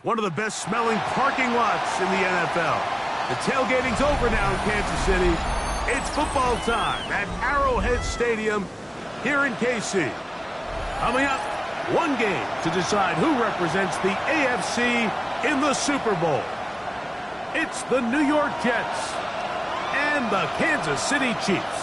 one of the best smelling parking lots in the NFL. The tailgating's over now in Kansas City. It's football time at Arrowhead Stadium here in KC. Coming up, one game to decide who represents the AFC in the Super Bowl. It's the New York Jets and the Kansas City Chiefs.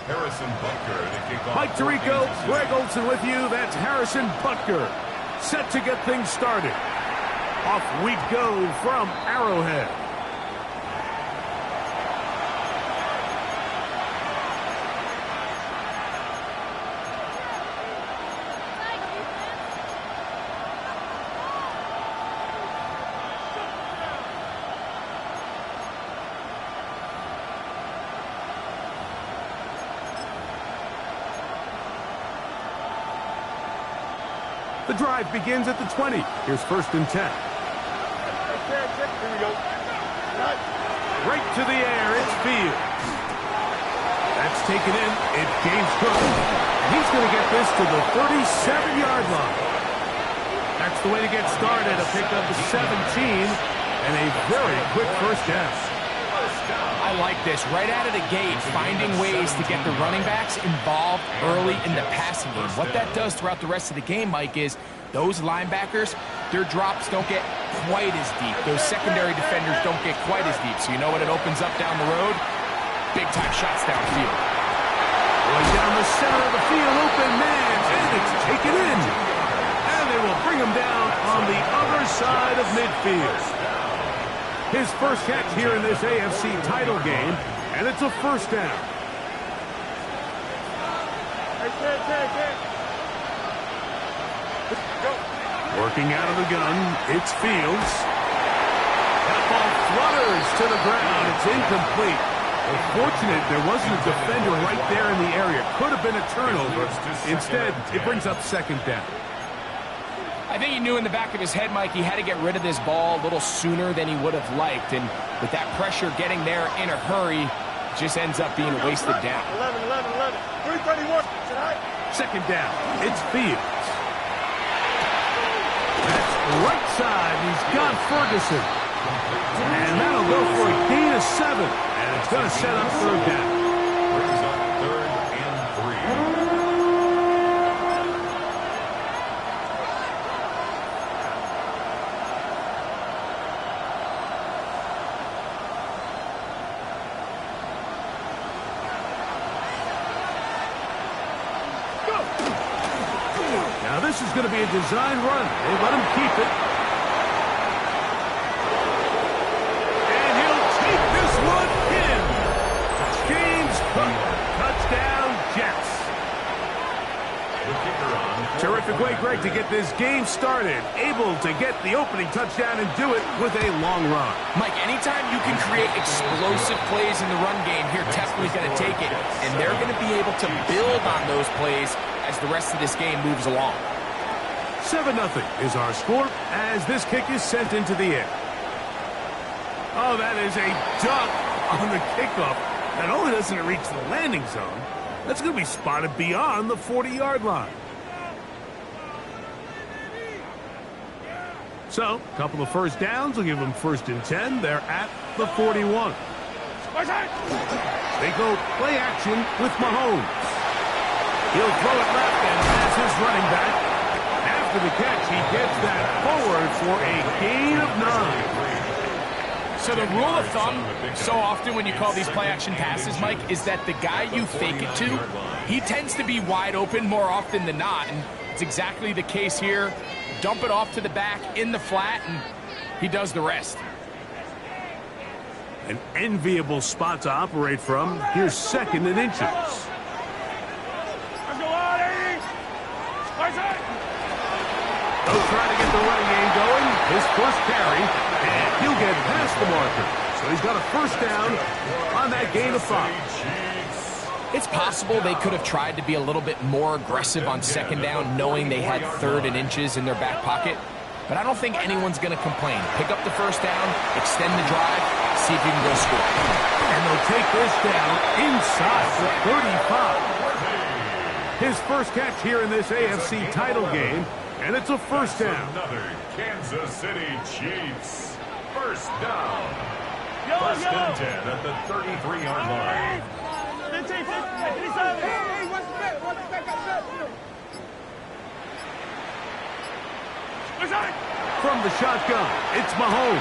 Harrison Butker to kick off. Mike Tirico, Greg Olson with you. That's Harrison Butker, set to get things started. Off we go from Arrowhead. The drive begins at the 20. Here's 1st and 10. Right to the air, it's Fields. That's taken in. It's James Cook. And he's going to get this to the 37-yard line. That's the way to get started. A pickup of 17 and a very quick first down. I like this. Right out of the gate, finding ways to get the running backs involved early in the passing game. What that does throughout the rest of the game, Mike, is those linebackers, their drops don't get quite as deep. Those secondary defenders don't get quite as deep. So you know what it opens up down the road? Big-time shots downfield. Going down the center of the field, open man, and it's taken in. And they will bring him down on the other side of midfield. His first catch here in this AFC title game, and it's a first down. Working out of the gun, it's Fields. That ball flutters to the ground. It's incomplete. Well, fortunate there wasn't a defender right there in the area. Could have been a turnover. Instead, it brings up 2nd down. I think he knew in the back of his head, Mike, he had to get rid of this ball a little sooner than he would have liked. And with that pressure getting there in a hurry, it just ends up being a wasted down. 331. 2nd down. It's Fields. That's right side. He's got Ferguson. And that'll go for a gain of 7. And it's going to set up 3rd down. Brings up 3rd and 3. Now this is going to be a design run. They let him keep it. And he'll take this one in. James Cook. Touchdown, Jets. Terrific way, Greg, to get this game started. Able to get the opening touchdown and do it with a long run. Mike, anytime you can create explosive plays in the run game, here Tepley's going to take it. And they're going to be able to build on those plays as the rest of this game moves along. 7-0 is our score as this kick is sent into the air. Oh, that is a dunk on the kickoff. Not only doesn't it reach the landing zone, that's going to be spotted beyond the 40-yard line. So, a couple of first downs will give them 1st and 10. They're at the 41. They go play action with Mahomes. He'll throw it left and has his running back. After the catch, he gets that forward for a gain of 9. So the rule of thumb, so often when you call these play-action passes, Mike, is that the guy you fake it to, he tends to be wide open more often than not. And it's exactly the case here. Dump it off to the back in the flat, and he does the rest. An enviable spot to operate from. Here's 2nd and inches. They'll try to get the running game going. His first carry, and he'll get past the marker. So he's got a first down on that gain of 5. It's possible they could have tried to be a little bit more aggressive on 2nd down, knowing they had 3rd and inches in their back pocket. But I don't think anyone's going to complain. Pick up the first down, extend the drive, see if you can go score. And they'll take this down inside the 35. His first catch here in this AFC title game, and it's a first down. Another Kansas City Chiefs. First down. First and 10 at the 33-yard line. From the shotgun, it's Mahomes.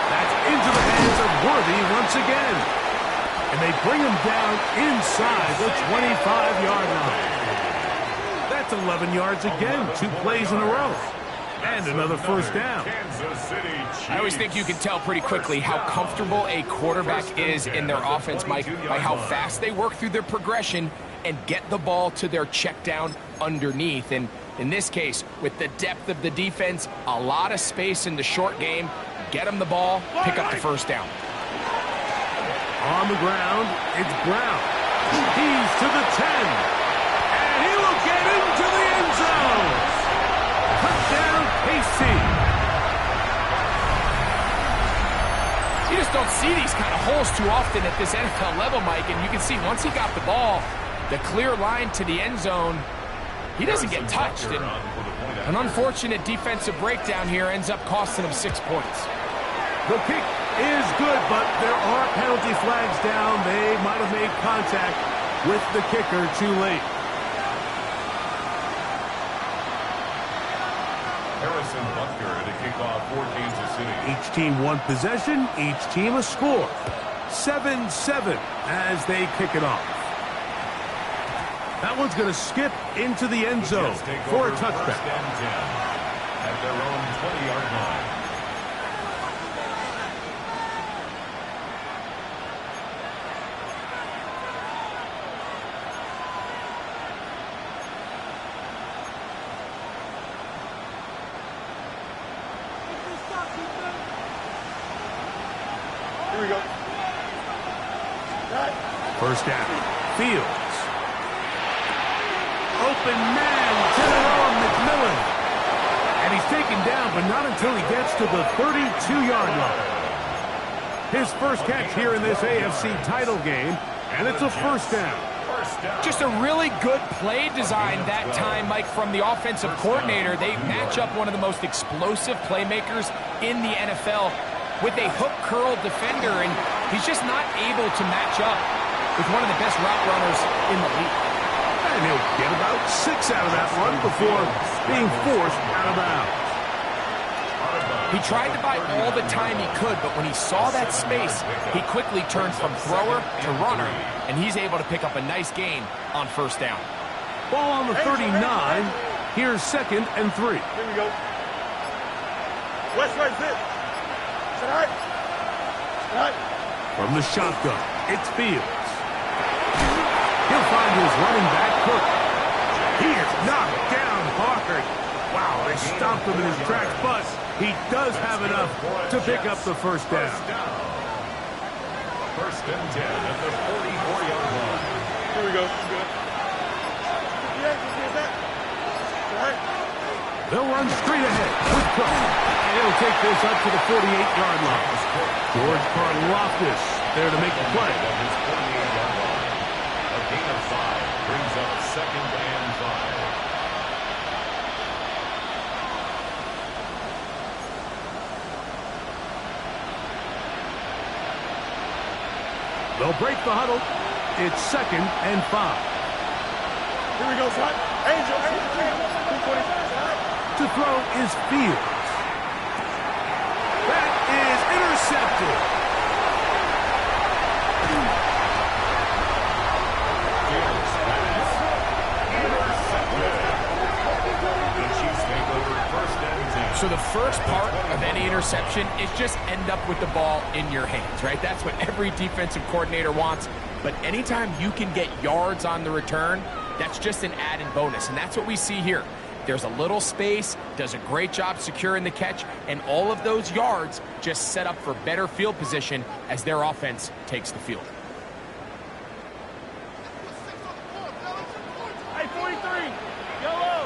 That's into the hands of Worthy once again. And they bring him down inside the 25-yard line. That's 11 yards again, 2 plays in a row. And another first down. I always think you can tell pretty quickly how comfortable a quarterback is in their offense, Mike, by how fast they work through their progression and get the ball to their check down underneath. And in this case, with the depth of the defense, a lot of space in the short game, get them the ball, pick up the first down. On the ground, it's Brown. He's to the 10. And he will get into the end zone. Touchdown, KC. You just don't see these kind of holes too often at this NFL level, Mike. And you can see once he got the ball, the clear line to the end zone, he doesn't get touched. And an unfortunate defensive breakdown here ends up costing him 6 points. The kick is good, but there are penalty flags down. They might have made contact with the kicker too late. Harrison Butker to kick off for Kansas City. Each team one possession, each team a score. 7-7 as they kick it off. That one's going to skip into the end zone for a touchback. First and 10 at their own 20-yard line. Here we go. First down. Fields. Open man to McMillan. And he's taken down, but not until he gets to the 32-yard line. His first catch here in this AFC title game, and it's a first down. Just a really good play design that time, Mike, from the offensive coordinator. They match up one of the most explosive playmakers in the NFL with a hook curl defender, and he's just not able to match up with one of the best route runners in the league. And he'll get about 6 out of that one before being forced out of bounds. He tried to buy all the time he could, but when he saw that space, he quickly turned from thrower to runner, and he's able to pick up a nice gain on first down. Ball on the 39. Here's 2nd and 3. Here we go. West right fit. Tonight. From the shotgun, it's Fields. He'll find his running back, Cook. He is knocked down hard. Wow, they stopped him in his tracks, but he does have enough to pick up the first down. First and 10 at the 44-yard line. Here we go. They'll run straight ahead with Cook. And he'll take this up to the 48-yard line. George Karlaftis there to make the play. His 48-yard line. A gain of 5 brings up 2nd and 5. They'll break the huddle. It's 2nd and 5. Here we go, son. Angel. 225. To throw is Fields. That is intercepted. Fields pass. Intercepted. The Chiefs make over first and 10. So the first part of any interception is just end up with the ball in your hands, right? That's what every defensive coordinator wants. But anytime you can get yards on the return, that's just an added bonus. And that's what we see here. There's a little space, does a great job securing the catch, and all of those yards just set up for better field position as their offense takes the field. Hey, 43. Yellow.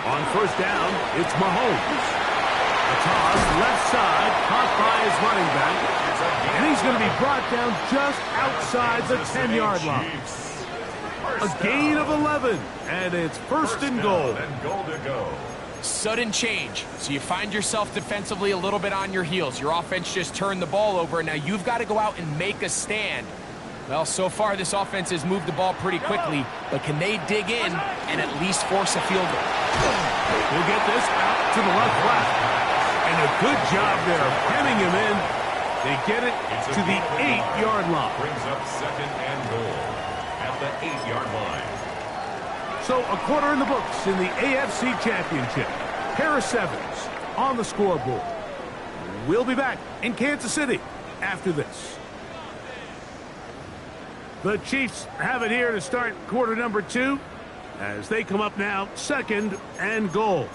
On first down, it's Mahomes. A toss left side, caught by his running back. And he's going to be brought down just outside the 10-yard line. A gain of 11, and it's first and goal. And goal to go. Sudden change. So you find yourself defensively a little bit on your heels. Your offense just turned the ball over, and now you've got to go out and make a stand. Well, so far this offense has moved the ball pretty quickly, but can they dig in and at least force a field goal? We'll get this out to the left flat. And a good job there of hemming him in. They get it to the 8-yard line. Brings up second and goal at the 8-yard line. So a quarter in the books in the AFC Championship. Pair of sevens on the scoreboard. We'll be back in Kansas City after this. The Chiefs have it here to start quarter number 2 as they come up now second and goal.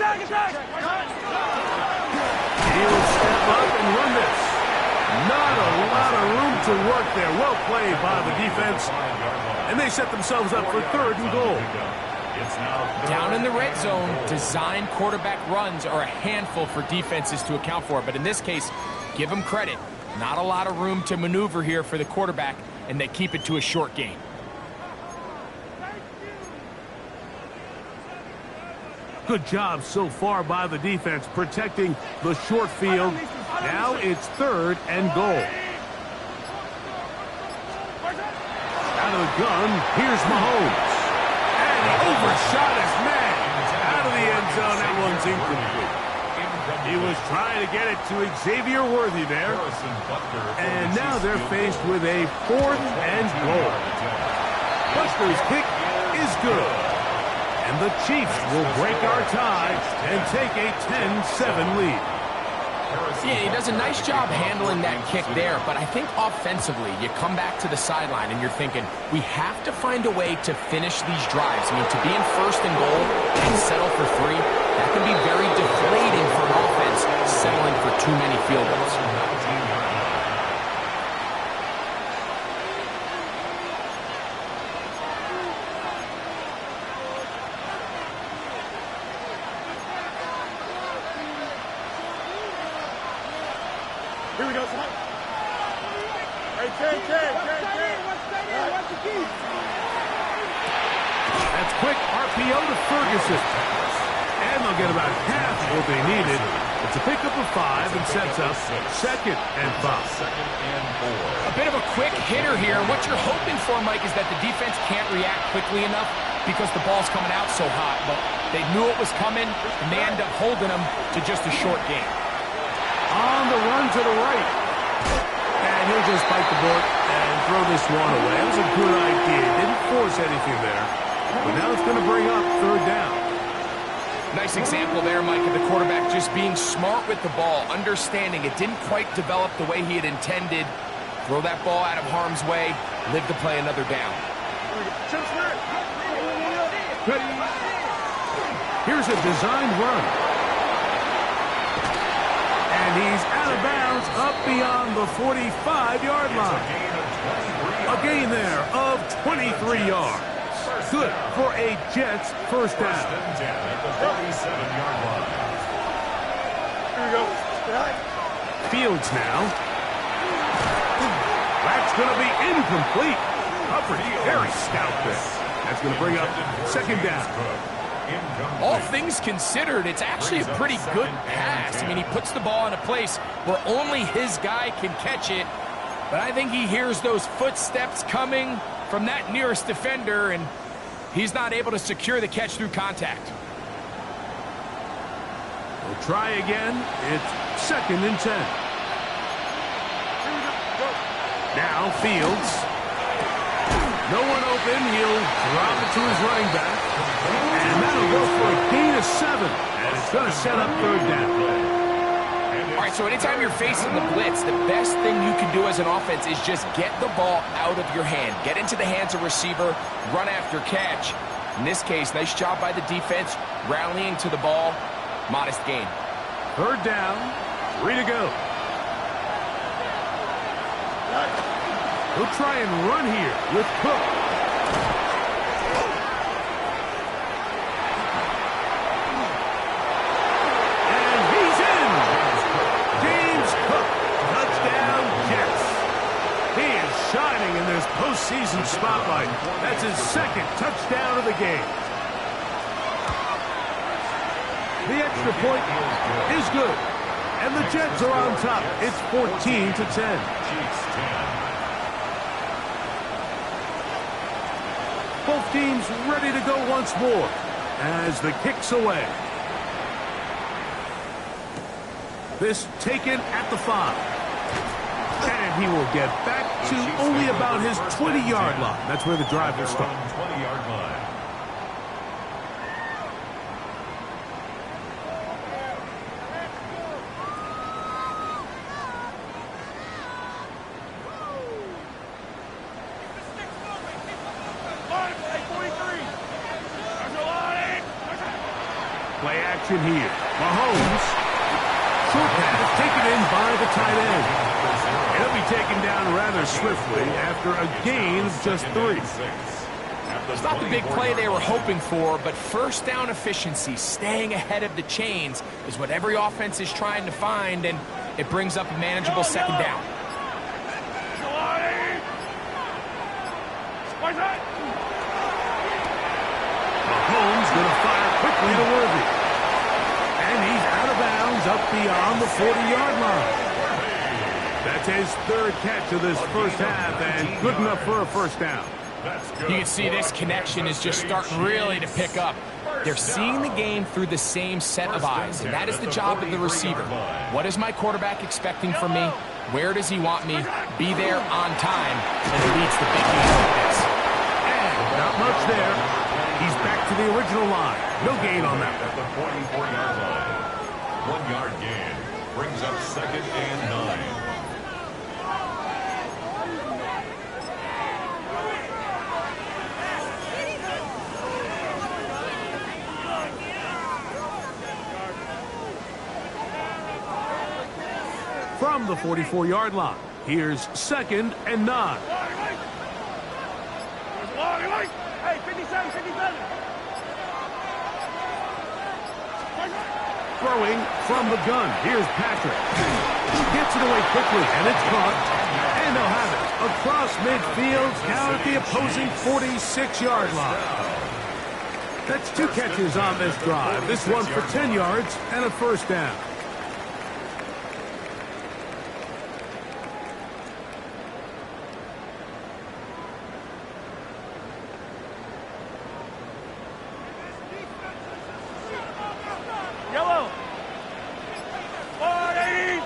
He'll step up and run this. Not a lot of room to work there. Well played by the defense. And they set themselves up for third and goal. Down in the red zone, design quarterback runs are a handful for defenses to account for. But in this case, give them credit. Not a lot of room to maneuver here for the quarterback, and they keep it to a short gain. Good job so far by the defense protecting the short field. Now it's third and goal. Out of the gun, here's Mahomes. And he overshot his man. Out of the end zone, that one's incomplete. He was trying to get it to Xavier Worthy there. And now they're faced with a fourth and goal. Buster's kick is good. And the Chiefs will break our tie and take a 10-7 lead. Yeah, he does a nice job handling that kick there, but I think offensively, you come back to the sideline and you're thinking, we have to find a way to finish these drives. I mean, to be in first and goal and settle for 3, that can be very deflating for an offense settling for too many field goals. Here we go, son. Hey, That's quick RPO to Ferguson. And they'll get about half what they needed. It's a pickup of 5 and sets up second and 5. A bit of a quick hitter here. What you're hoping for, Mike, is that the defense can't react quickly enough because the ball's coming out so hot. But they knew it was coming, and they end up holding them to just a short game. On the run to the right. And he'll just bite the bullet and throw this one away. That was a good idea. Didn't force anything there. But now it's going to bring up third down. Nice example there, Mike, of the quarterback just being smart with the ball, understanding it didn't quite develop the way he had intended. Throw that ball out of harm's way, live to play another down. Here's a designed run. And he's out of bounds up beyond the 45-yard line. A gain there of 23 yards. Good for a Jets first down. Here we go. Fields now. That's going to be incomplete. Hubbard very stout there. That's going to bring up second down. All things considered, it's actually a pretty good pass. I mean, he puts the ball in a place where only his guy can catch it. But I think he hears those footsteps coming from that nearest defender, and he's not able to secure the catch through contact. We'll try again. It's second and 10. Now Fields. No one open. He'll drop it to his running back. And that'll go for a gain of 7. And it's going to set up third down. All right, so anytime you're facing the blitz, the best thing you can do as an offense is just get the ball out of your hand. Get into the hands of receiver, run after catch. In this case, nice job by the defense, rallying to the ball. Modest gain. Third down, 3 to go. He'll try and run here with Cook. And this postseason spotlight. That's his second touchdown of the game. The extra point is good. And the Jets are on top. It's 14-10. Both teams ready to go once more as the kick's away. This taken at the 5. And he will get back to only about his 20-yard line. That's where the drive will start. 20-yard line. Play action here. Mahomes. Short pass taken in by the tight end. He'll be taken down rather swiftly after a gain of just 3. It's not the big play they were hoping for, but first down efficiency, staying ahead of the chains, is what every offense is trying to find, and it brings up a manageable second down. Mahomes going to fire quickly to Worthy. And he's out of bounds up beyond the 40-yard line. That's his third catch of this first half, and good enough for a first down. You can see this connection is just starting really to pick up. They're seeing the game through the same set of eyes, and that is the job of the receiver. What is my quarterback expecting from me? Where does he want me? Be there on time, and it leads to big gains like this. And not much there. He's back to the original line. No gain on that. At the 44-yard line. 1-yard gain brings up 2nd and 9. From the 44-yard line, here's 2nd and 9. Hey, 57, 57. Throwing from the gun. Here's Patrick. Gets it away quickly, and it's caught. And they'll have it across midfield, down at the opposing 46-yard line. That's 2 catches on this drive. This one for 10 yards and a first down. Yellow. 40.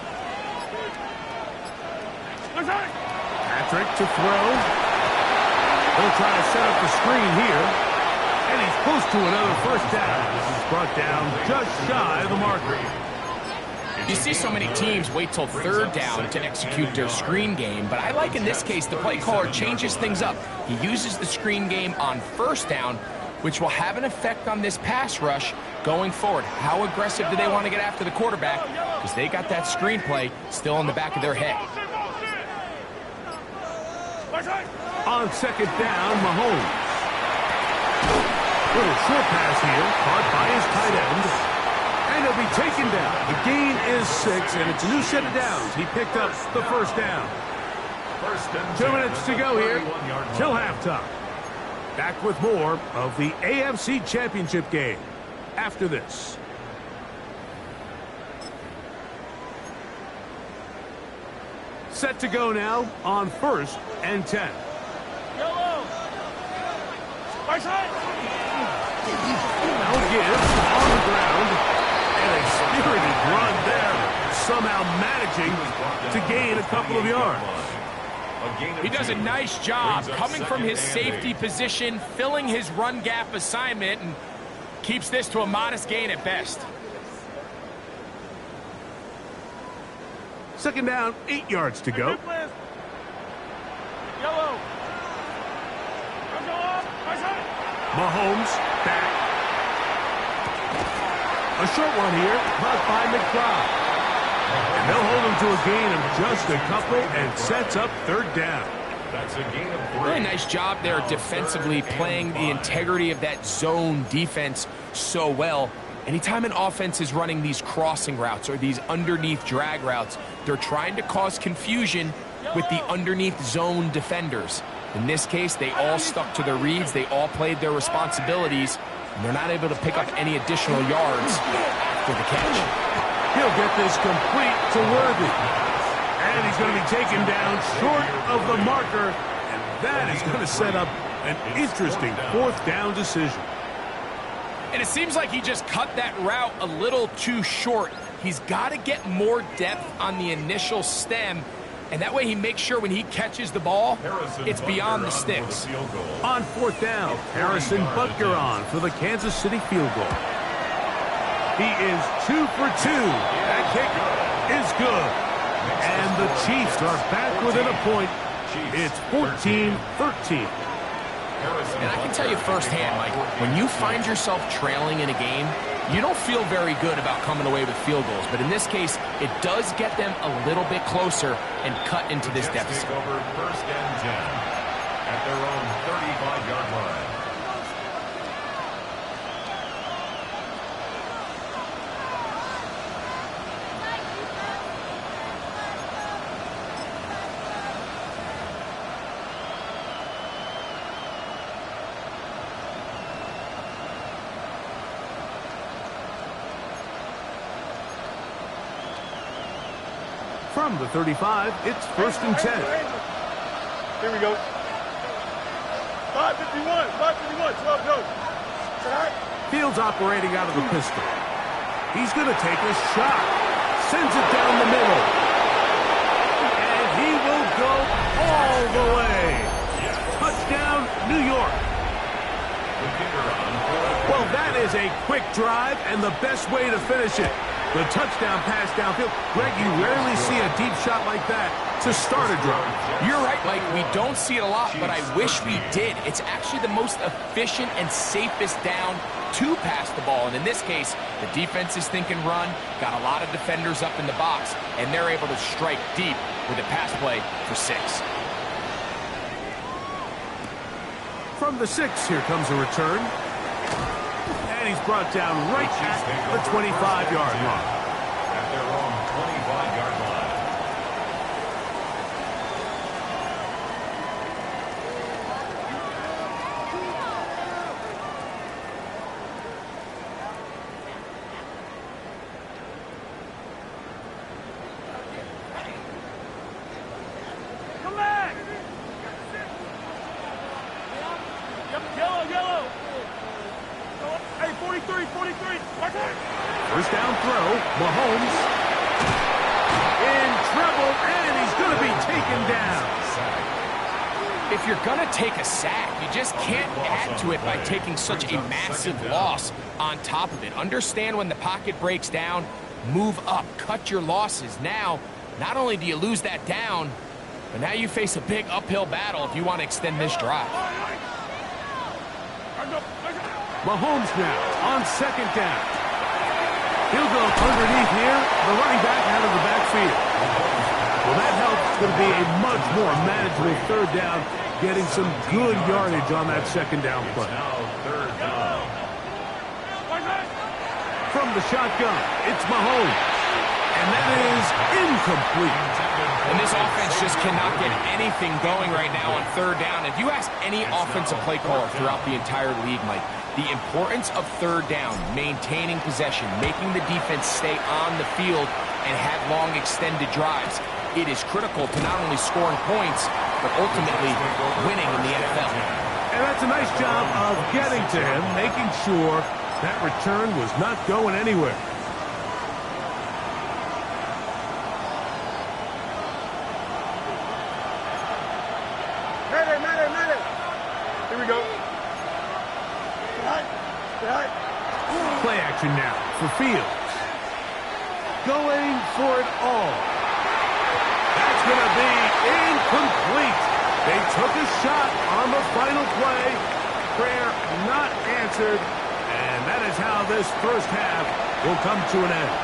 Patrick to throw. He'll try to set up the screen here. And he's close to another first down. This is brought down just shy of the marker. You see so many teams wait till 3rd down to execute their screen game, but I like in this case the play caller changes things up. He uses the screen game on 1st down, which will have an effect on this pass rush going forward. How aggressive do they want to get after the quarterback? Because they got that screen play still in the back of their head. On 2nd down, Mahomes. Little short pass here, caught by his tight end. And he'll be taken down. The gain is 6, and it's a new set of downs. He picked up the first down. 2 minutes to go here till halftime. Back with more of the AFC Championship game after this. Set to go now on 1st and 10. Yellow. Right side. Now gives on the ground. And a spirited run there. Somehow managing to gain a couple of yards. He does a nice job coming from his safety position, filling his run gap assignment, and keeps this to a modest gain at best. 2nd down, 8 yards to go. Yellow. Mahomes back. A short one here, caught by McBride. And they'll hold him to a gain of just a couple and sets up 3rd down. That's a gain of 3. Really nice job there defensively, playing the integrity of that zone defense so well. Anytime an offense is running these crossing routes or these underneath drag routes, they're trying to cause confusion with the underneath zone defenders. In this case, they all stuck to their reads. They all played their responsibilities. And they're not able to pick up any additional yards after the catch. He'll get this complete to Worthy. And he's going to be taken down short of the marker. And that is going to set up an interesting fourth down decision. And it seems like he just cut that route a little too short. He's got to get more depth on the initial stem. And that way he makes sure when he catches the ball, it's beyond the sticks. On fourth down, Harrison Butker on for the Kansas City field goal. He is 2 for 2. That kick is good. And the Chiefs are back within a point. It's 14-13. And I can tell you firsthand, Mike, when you find yourself trailing in a game, you don't feel very good about coming away with field goals. But in this case, it does get them a little bit closer and cut into this deficit. Take over 1st and 10 at their own 35-yard line. From the 35, it's 1st and 10. Here we go. 5:51, 12 go. Fields operating out of the pistol. He's going to take a shot. Sends it down the middle. And he will go all the way. Touchdown, New York. Well, that is a quick drive and the best way to finish it. The touchdown pass downfield. Greg, you rarely see a deep shot like that to start a drive. You're right, Mike. We don't see it a lot, but I wish we did. It's actually the most efficient and safest down to pass the ball. And in this case, the defense is thinking run, got a lot of defenders up in the box, and they're able to strike deep with a pass play for 6. From the 6, here comes a return. And he's brought down right at the 25-yard line. At their own 25-yard line. Come back! Yellow! Hey, 43! First down throw, Mahomes in trouble, and he's going to be taken down. If you're going to take a sack, you just can't add to it by taking such a massive loss on top of it. Understand when the pocket breaks down, move up, cut your losses. Now, not only do you lose that down, but now you face a big uphill battle if you want to extend this drive. Mahomes now on 2nd down. He'll go underneath here, the running back out of the backfield. Well, that helps. It's going to be a much more manageable 3rd down, getting some good yardage on that 2nd down play. Now 3rd down. From the shotgun, it's Mahomes. And that is incomplete. And this offense just cannot get anything going right now on 3rd down. If you ask any offensive play caller throughout the entire league, Mike, the importance of 3rd down, maintaining possession, making the defense stay on the field and have long extended drives, it is critical to not only scoring points, but ultimately winning in the NFL. And that's a nice job of getting to him, making sure that return was not going anywhere. Madden! Here we go. Play action now for Fields. Going for it all. That's going to be incomplete. They took a shot on the final play. Prayer not answered. And that is how this first half will come to an end.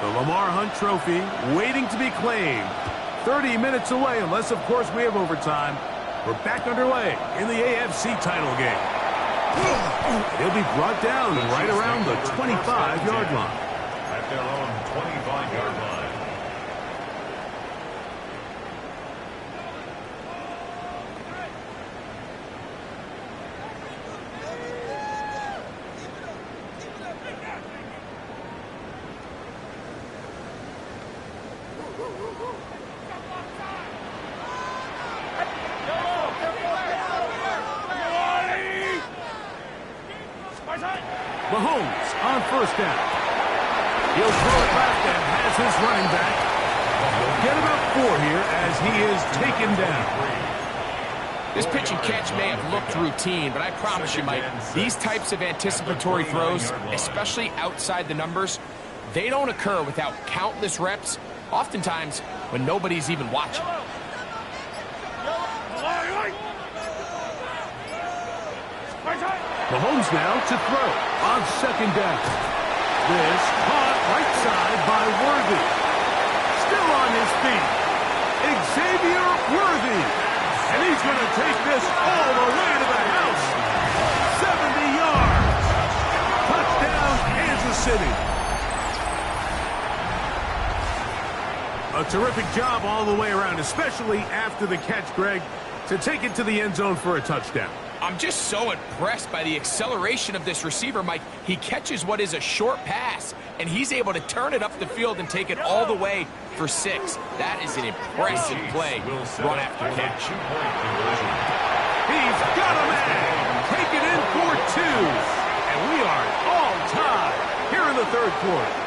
The Lamar Hunt Trophy waiting to be claimed. 30 minutes away, unless, of course, we have overtime. We're back underway in the AFC title game. He'll be brought down right around the 25-yard line. At their own 25-yard line. Mahomes on first down. He'll throw it left and has his running back. He'll get about 4 here as he is taken down. This pitch and catch may have looked routine, but I promise you, Mike, these types of anticipatory throws, especially outside the numbers, they don't occur without countless reps, oftentimes when nobody's even watching. Mahomes now to throw on second down. This caught right side by Worthy. Still on his feet. Xavier Worthy. And he's going to take this all the way to the house. 70 yards. Touchdown, Kansas City. A terrific job all the way around, especially after the catch, Greg, to take it to the end zone for a touchdown. I'm just so impressed by the acceleration of this receiver, Mike. He catches what is a short pass, and he's able to turn it up the field and take it all the way for 6. That is an impressive play, run after catch. He's got a man. Take it in for 2. And we are all tied here in the third quarter.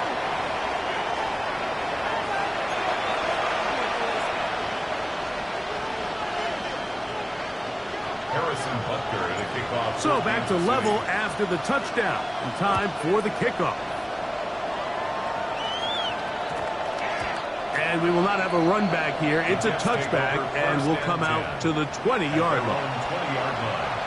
So back to level after the touchdown. And time for the kickoff. And we will not have a run back here. It's a touchback, and we'll come out to the 20-yard line.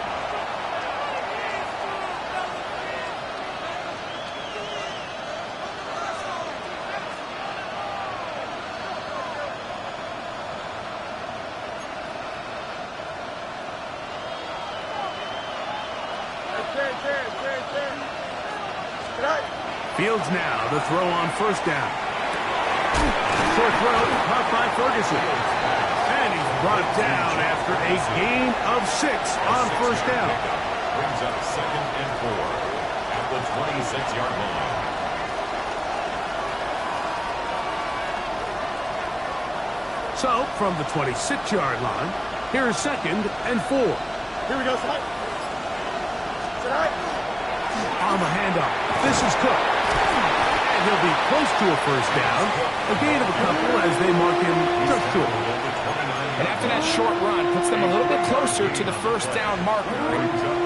Fields now, the throw on first down. Short throw, caught by Ferguson. And he's brought down after a gain of 6 on first down. Brings up 2nd and 4 at the 26-yard line. So, from the 26-yard line, here's 2nd and 4. Here we go, Slide. On the handoff, this is Cook. And he'll be close to a first down. A gain of a couple as they mark him just short. And after that short run, puts them a little bit closer to the first down marker.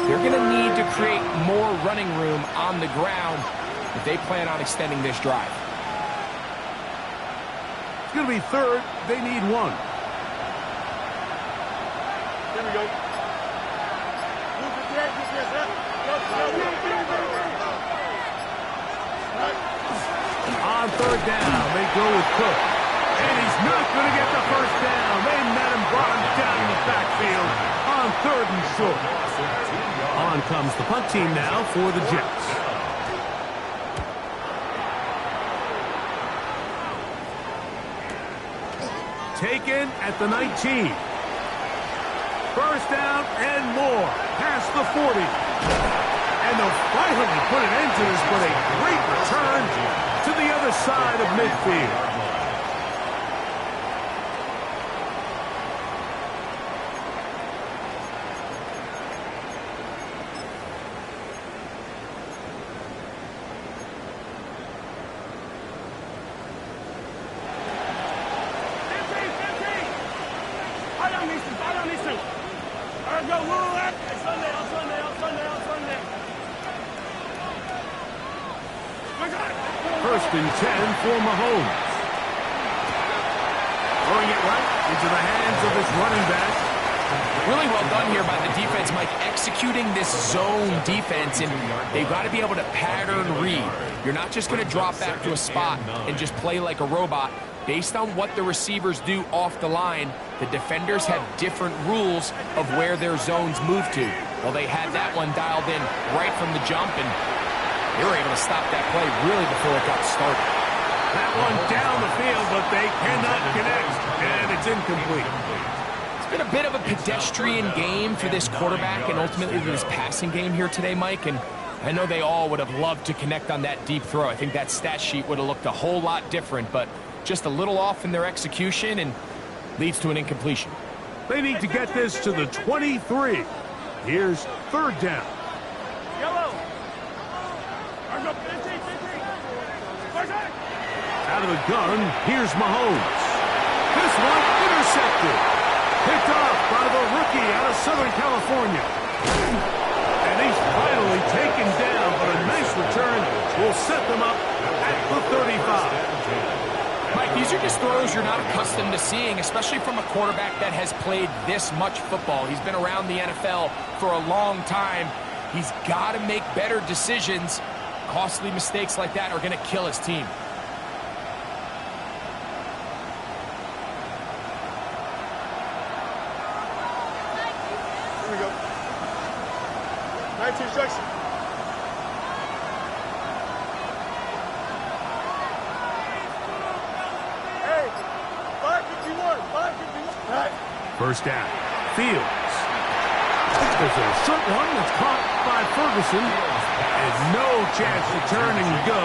They're going to need to create more running room on the ground if they plan on extending this drive. It's going to be 3rd. They need 1. Here we go. On 3rd down, they go with Cook. And he's not going to get the first down. They met him, brought him down in the backfield on 3rd and short. On comes the punt team now for the Jets. Taken at the 19. First down and more. Past the 40. And they'll finally put an end to this, but a great return to the other side of midfield. First and 10 for Mahomes. Throwing it right into the hands of his running back. Really well done here by the defense, Mike, executing this zone defense, and they've got to be able to pattern read. You're not just going to drop back to a spot and just play like a robot. Based on what the receivers do off the line, the defenders have different rules of where their zones move to. Well, they had that one dialed in right from the jump, and they were able to stop that play really before it got started. That one down the field, but they cannot connect, and it's incomplete. It's been a bit of a pedestrian game for this quarterback and ultimately this passing game here today, Mike, and I know they all would have loved to connect on that deep throw. I think that stat sheet would have looked a whole lot different, but just a little off in their execution and leads to an incompletion. They need to get this to the 23. Here's third down. Yellow. Out of the gun, here's Mahomes. This one intercepted. Picked off by the rookie out of Southern California. And he's finally taken down, but a nice return will set them up at the 35. Mike, these are just throws you're not accustomed to seeing, especially from a quarterback that has played this much football. He's been around the NFL for a long time. He's got to make better decisions. Costly mistakes like that are going to kill his team. Here we go. Nice instruction. Hey, 551, 551. All right. First down. Fields. There's a short one that's caught by Ferguson. And no chance to turn and go.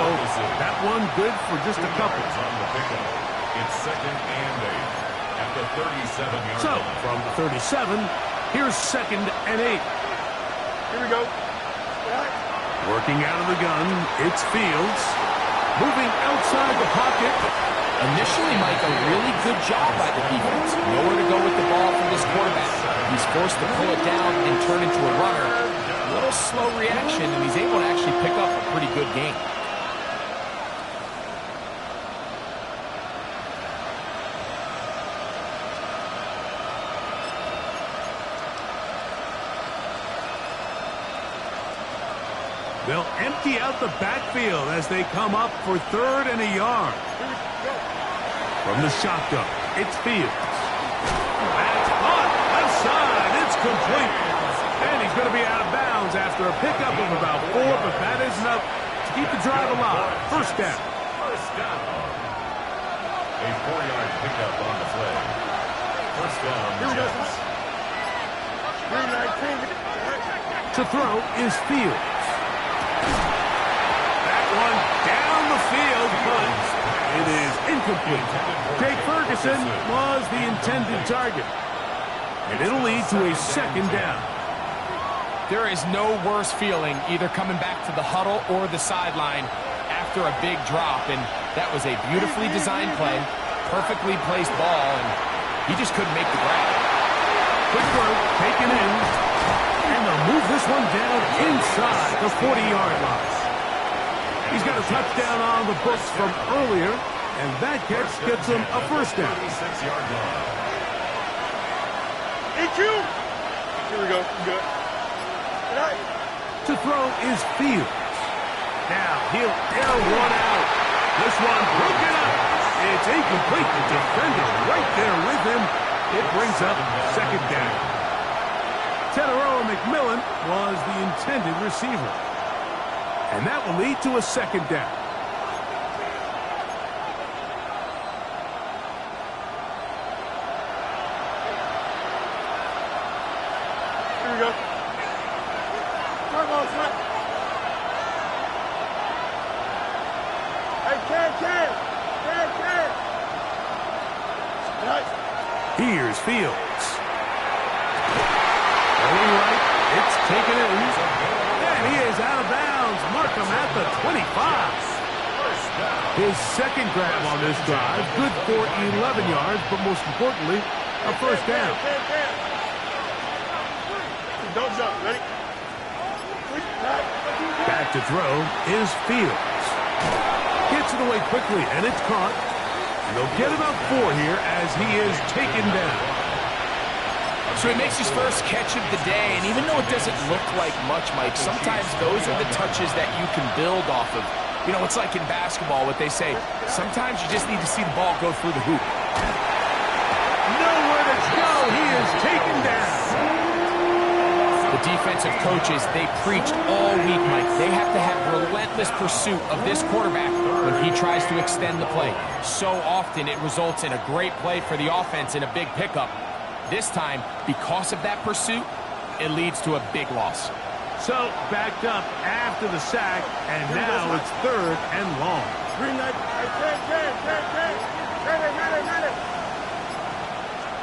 That one good for just a couple. It's 2nd and 8 at the 37-yard So, line. from the 37, here's 2nd and 8. Here we go. All right. Working out of the gun, it's Fields. Moving outside the pocket. Initially, Mike, a really good job by the defense. Nowhere to go with the ball for this quarterback. He's forced to pull it down and turn into a runner. A little slow reaction, and he's able to actually pick up a pretty good game. They'll empty out the backfield as they come up for 3rd and a yard. From the shotgun, it's Fields. That's hot. Left side. It's complete. And he's going to be out of bounds after a pickup of about 4, but that isn't enough to keep the drive alive. First down. First down. A 4-yard pickup on the play. First down. Here we go. Jets. 319. To throw is Fields. That one down the field, but it is incomplete. Jake Ferguson was the intended target. And it'll lead to a 2nd down. There is no worse feeling either coming back to the huddle or the sideline after a big drop, and that was a beautifully designed play, perfectly placed ball, and he just couldn't make the grab. Quick throw, taken in, and they'll move this one down inside the 40-yard line. He's got a touchdown on the books from earlier, and that catch gets him a first down. 36-yard line. EQ. Here we go. Good. All right. To throw is Fields. Now he'll air one out. This one broken up. It's incomplete. The defender right there with him. It brings up 2nd down. Teteroa McMillan was the intended receiver. And that will lead to a 2nd down. Here we go. Come on, Sweat. Hey, Can. Nice. Here's Fields. Going right. It's taken in. And he is out of bounds. Mark him at the 25. His 2nd grab on this drive. Good for 11 yards, but most importantly, a first down. Can. Don't jump. Ready? Back to throw is Fields. Gets it away quickly, and it's caught. And they'll get about 4 here as he is taken down. So he makes his first catch of the day, and even though it doesn't look like much, Mike, sometimes those are the touches that you can build off of. You know, it's like in basketball, what they say, sometimes you just need to see the ball go through the hoop. Nowhere to go. He is taken down. The The defensive coaches, they preached all week, Mike. They have to have relentless pursuit of this quarterback when he tries to extend the play. So often it results in a great play for the offense and a big pickup. This time, because of that pursuit, it leads to a big loss. So, backed up after the sack, and now it's 3rd and long. Green light.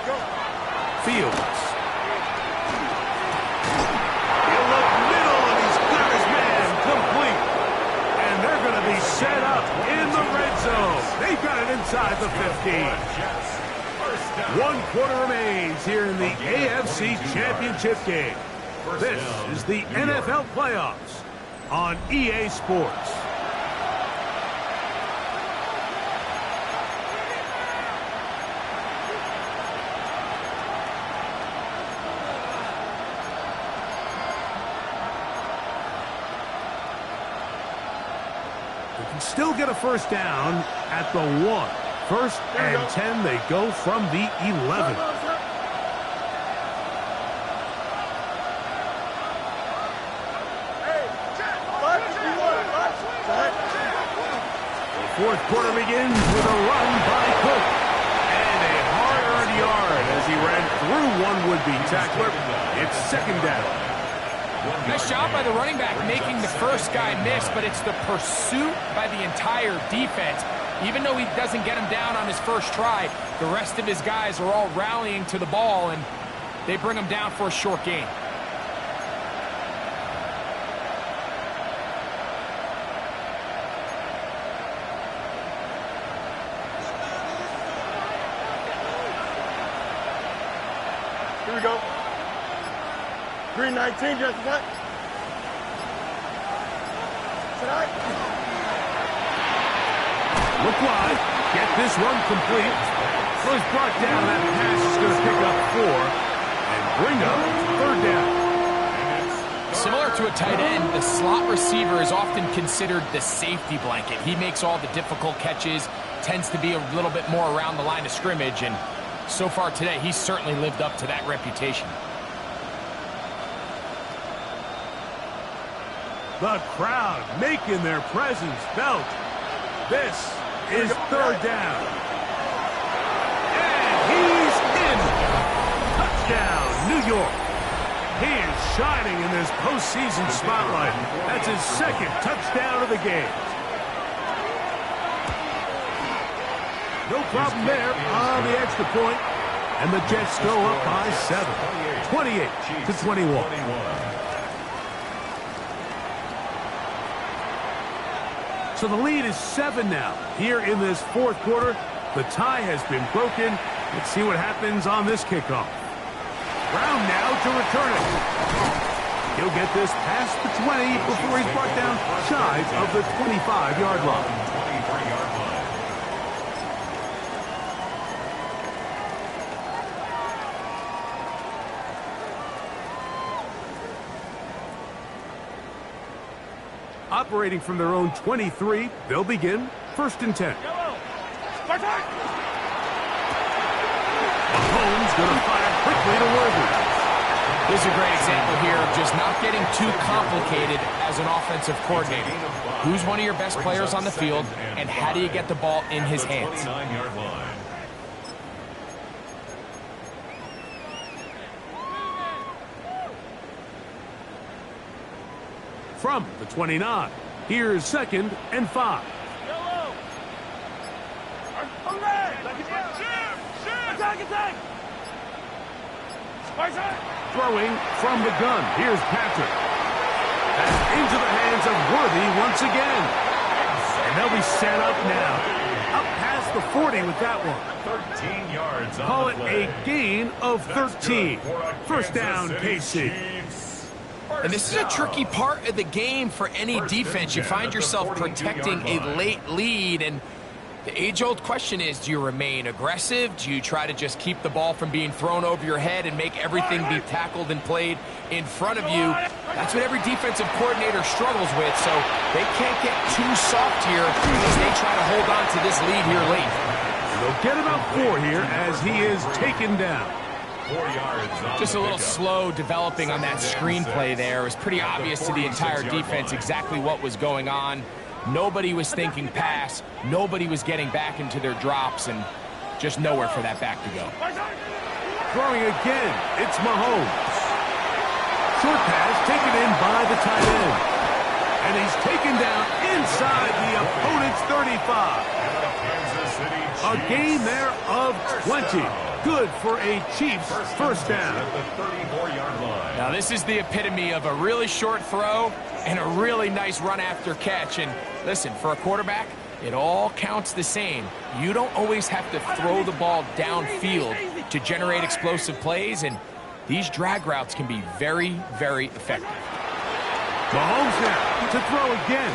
Go. Fields. He'll look middle, and he's got his man complete. And they're going to be set up in the red zone. They've got it inside the 15. 1 quarter remains here in the AFC Championship game. This is the NFL playoffs on EA Sports. They can still get a first down at the 1. 1st and 10, they go from the 11. The 4th quarter begins with a run by Cook. And a hard-earned yard as he ran through one would-be tackler. It's 2nd down. Nice job by the running back making the first guy miss, but it's the pursuit by the entire defense. Even though he doesn't get him down on his first try, the rest of his guys are all rallying to the ball, and they bring him down for a short gain. Here we go. Green 19, just what? Tonight. Look wide. Get this one complete. So he's brought down. That pass is going to pick up 4 and bring up 3rd down. Similar to a tight end, the slot receiver is often considered the safety blanket. He makes all the difficult catches, tends to be a little bit more around the line of scrimmage, and so far today, he's certainly lived up to that reputation. The crowd making their presence felt. This is 3rd down. And he's in. Touchdown, New York. He is shining in this postseason spotlight. That's his 2nd touchdown of the game. No problem there on the extra point. And the Jets go up by 7. 28-21. So the lead is 7 now. Here in this 4th quarter, the tie has been broken. Let's see what happens on this kickoff. Brown now to return it. He'll get this past the 20 before he's brought down shy of the 25-yard line. Operating from their own 23, they'll begin 1st and 10. Mahomes going to fire quickly to Worthy. This is a great example here of just not getting too complicated as an offensive coordinator. Who's one of your best players on the field, and how do you get the ball in his hands? From the 29, here's 2nd and 5. Throwing from the gun. Here's Patrick. That's into the hands of Worthy once again. And they'll be set up now. Up past the 40 with that one. 13 yards. Call it a gain of 13. 1st down, KC. And this is a tricky part of the game for any defense. You find yourself protecting a late lead, and the age-old question is, do you remain aggressive? Do you try to just keep the ball from being thrown over your head and make everything be tackled and played in front of you? That's what every defensive coordinator struggles with, so they can't get too soft here as they try to hold on to this lead here late. They'll get about 4 here as he is taken down. 4 yards on Just a the little pickup. slow developing on that screenplay there. It was pretty At the obvious to the entire 46-yard defense line. exactly what was going on. Nobody was thinking pass. Nobody was getting back into their drops, and just nowhere for that back to go. Throwing again, it's Mahomes. Short pass taken in by the tight end. And he's taken down inside the opponent's 35. And the Kansas City A Chiefs. gain there of 20. Good for a Chiefs first down. At the 34-yard line. Now, this is the epitome of a really short throw and a really nice run after catch. And listen, for a quarterback, it all counts the same. You don't always have to throw the ball downfield to generate explosive plays, and these drag routes can be very, very effective. Mahomes now to throw again.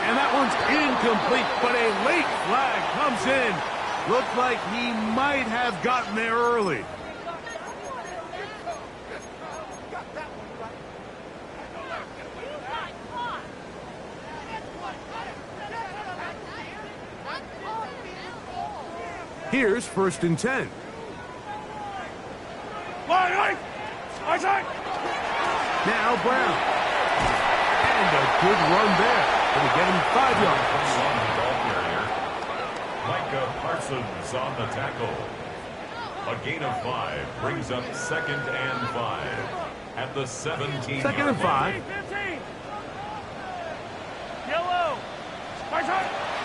And that one's incomplete, but a late flag comes in. Looked like he might have gotten there early. Here's 1st and 10. Now Brown. And a good run there. Going to get him 5 yards. On the ball carrier. Micah Parsons on the tackle. A gain of 5 brings up 2nd and 5 at the 17. 2nd and 5. Yellow.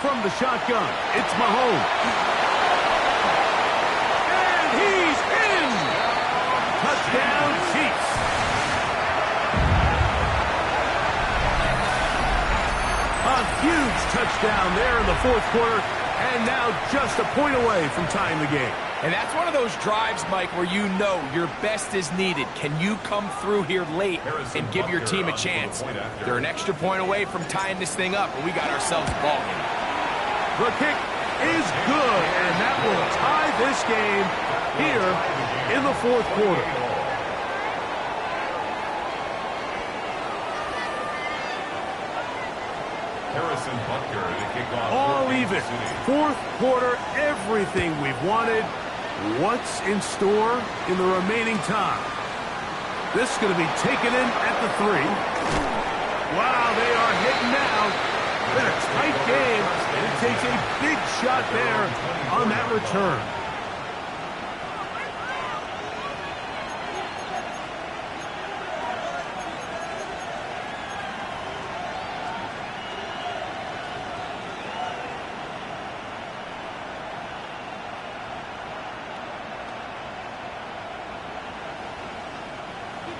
From the shotgun, it's Mahomes. And he's in! Touchdown, Chiefs. A huge touchdown there in the 4th quarter, and now just a point away from tying the game. And that's one of those drives, Mike, where you know your best is needed. Can you come through here late and give your team a chance? They're an extra point away from tying this thing up, but we got ourselves a ball game. The kick is good, and that will tie this game here in the 4th quarter. Harrison Butker to kick off. All even. 4th quarter, everything we've wanted. What's in store in the remaining time? This is going to be taken in at the 3. Wow, they are hitting now. Been a tight game, and it takes a big shot there on that return.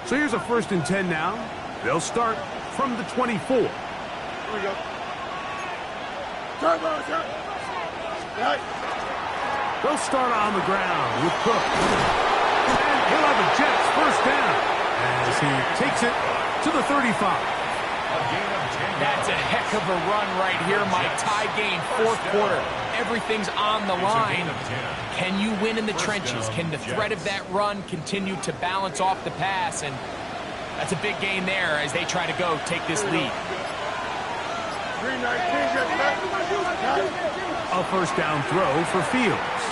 So here's a 1st and 10 now. They'll start from the 24. Here we go. They'll start on the ground with Cook. And he'll have the Jets first down as he takes it to the 35. That's a heck of a run right here, Mike. Tie game, 4th quarter. Everything's on the line. Can you win in the trenches? Can the threat of that run continue to balance off the pass? And that's a big gain there as they try to go take this lead. A first down throw for Fields.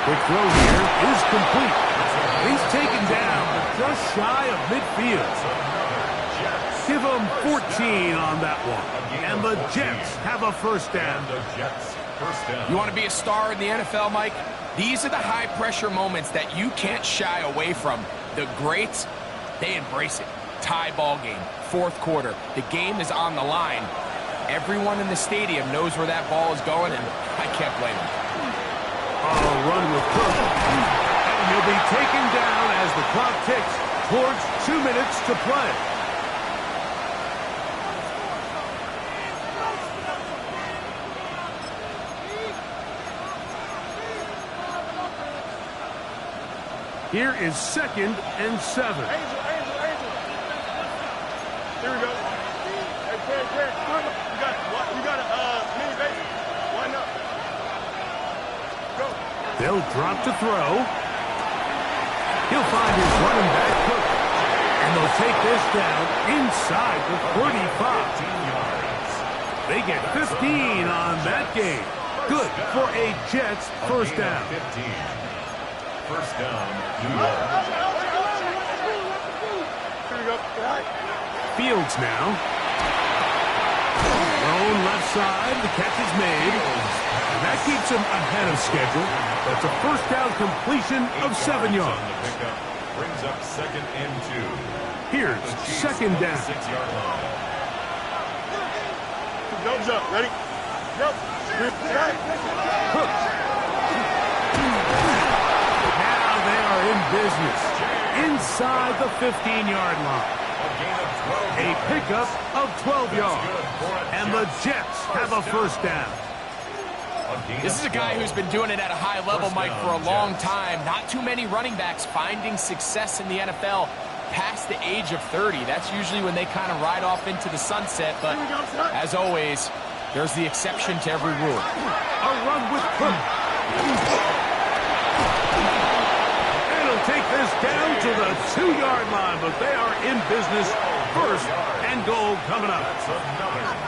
The throw here is complete. He's taken down just shy of midfield. Give him 14 on that one. And the Jets have a first down. You want to be a star in the NFL, Mike? These are the high-pressure moments that you can't shy away from. The greats, they embrace it. Tie ball game, 4th quarter. The game is on the line. Everyone in the stadium knows where that ball is going, and I can't blame them. A run with Cook. And he'll be taken down as the clock ticks towards 2 minutes to play. Here is 2nd and 7. Angel. Here we go. Hey, Ted, come on. You got a mini baby. Line up. Go. They'll drop to throw. He'll find his running back, Cook. And they'll take this down inside the 35. They get 15 on that game. Good for a Jets first down. first down, New York. Here we go. Fields now. Thrown left side. The catch is made. And that keeps him ahead of schedule. That's a first down completion of 7 yards. On the pickup brings up second and 2. Here's second down. 6-yard line. Go, jump. Ready? Jump. Hook. Now they are in business. Inside the 15-yard line. A pickup of 12 yards. And the Jets have a first down. This is a guy who's been doing it at a high level, Mike, for a long time. Not too many running backs finding success in the NFL past the age of 30. That's usually when they kind of ride off into the sunset. But as always, there's the exception to every rule. A run with Cook. It'll take this down to the 2-yard line, but they are in business. First and goal coming up.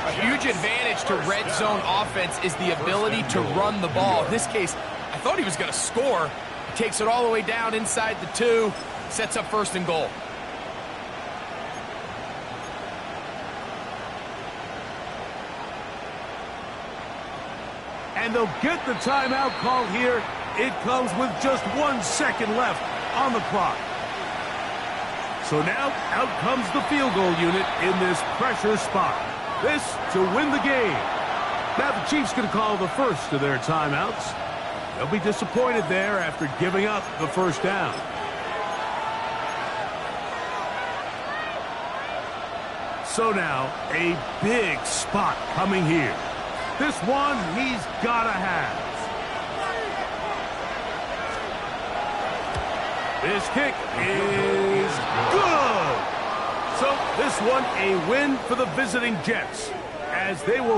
A huge advantage to red zone offense is the ability to run the ball. In this case, I thought he was going to score. He takes it all the way down inside the 2, sets up first and goal. And they'll get the timeout call here. It comes with just 1 second left on the clock. So now out comes the field goal unit in this pressure spot. This to win the game. Now the Chiefs going to call the first of their timeouts. They'll be disappointed there after giving up the first down. So now a big spot coming here. This one he's got to have. This kick is good. So this one a win for the visiting Jets as they will